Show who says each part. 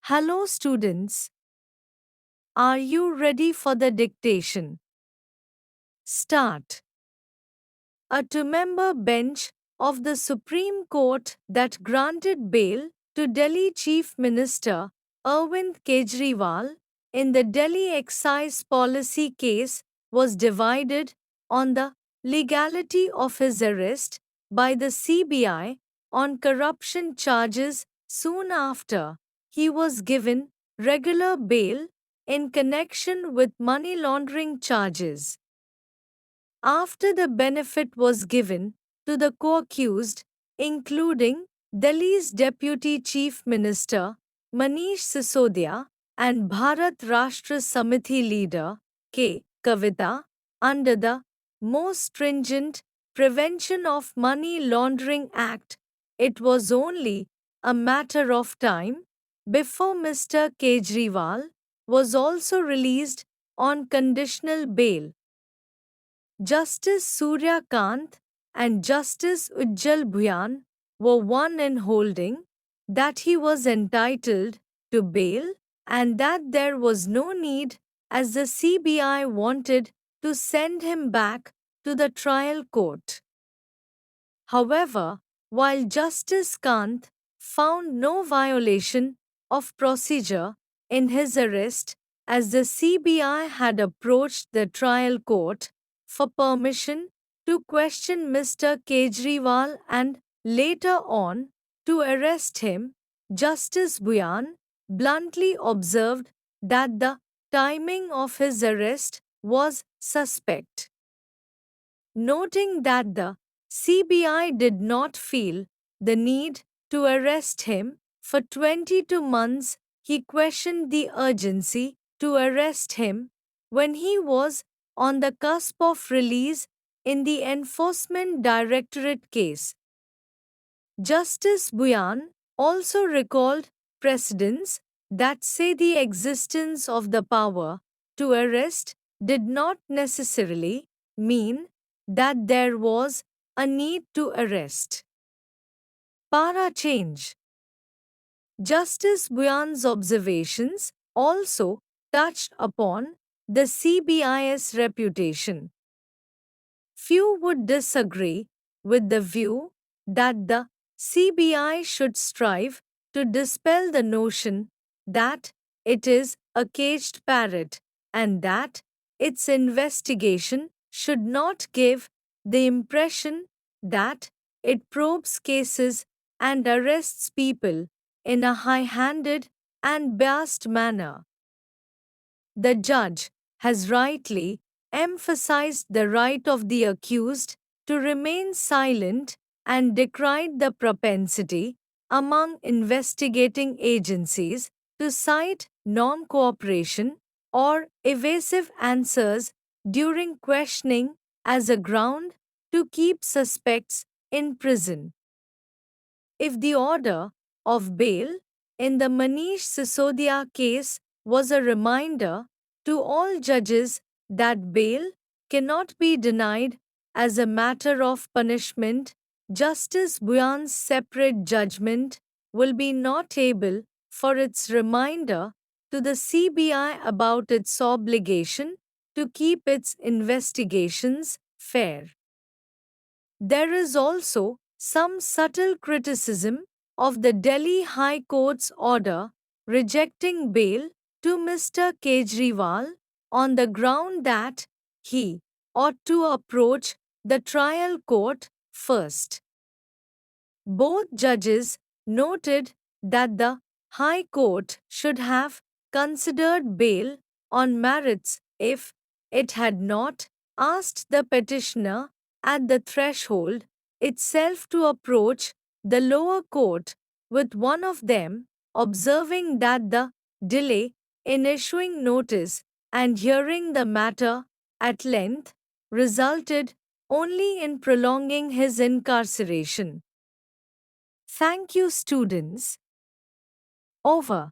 Speaker 1: Hello, students. Are you ready for the dictation? Start. A two-member bench of the Supreme Court that granted bail to Delhi Chief Minister Arvind Kejriwal in the Delhi excise policy case was divided on the legality of his arrest by the CBI on corruption charges soon after he was given regular bail in connection with money laundering charges. After the benefit was given to the co-accused, including Delhi's Deputy Chief Minister Manish Sisodia and Bharat Rashtra Samiti leader K. Kavita, under the most stringent Prevention of Money Laundering Act, it was only a matter of time before Mr. Kejriwal was also released on conditional bail. Justice Surya Kant and Justice Ujjal Bhuyan were one in holding that he was entitled to bail and that there was no need, as the CBI wanted, to send him back to the trial court. However, while Justice Kant found no violation of procedure in his arrest, as the CBI had approached the trial court for permission to question Mr. Kejriwal and later on to arrest him, Justice Bhuyan bluntly observed that the timing of his arrest was suspect. Noting that the CBI did not feel the need to arrest him for 22 months, he questioned the urgency to arrest him when he was on the cusp of release in the Enforcement Directorate case. Justice Bhuyan also recalled precedents that say the existence of the power to arrest did not necessarily mean that there was a need to arrest. Para change. Justice Bhuyan's observations also touched upon the CBI's reputation. Few would disagree with the view that the CBI should strive to dispel the notion that it is a caged parrot and that its investigation should not give the impression that it probes cases and arrests people in a high-handed and biased manner. The judge has rightly emphasized the right of the accused to remain silent and decried the propensity among investigating agencies to cite non cooperation or evasive answers during questioning as a ground to keep suspects in prison. If the order of bail in the Manish Sisodia case was a reminder to all judges that bail cannot be denied as a matter of punishment, Justice Bhuyan's separate judgment will be notable for its reminder to the CBI about its obligation to keep its investigations fair. There is also some subtle criticism of the Delhi High Court's order rejecting bail to Mr. Kejriwal on the ground that he ought to approach the trial court first. Both judges noted that the High Court should have considered bail on merits if it had not asked the petitioner at the threshold itself to approach the lower court, with one of them observing that the delay in issuing notice and hearing the matter at length resulted only in prolonging his incarceration. Thank you, students. Over.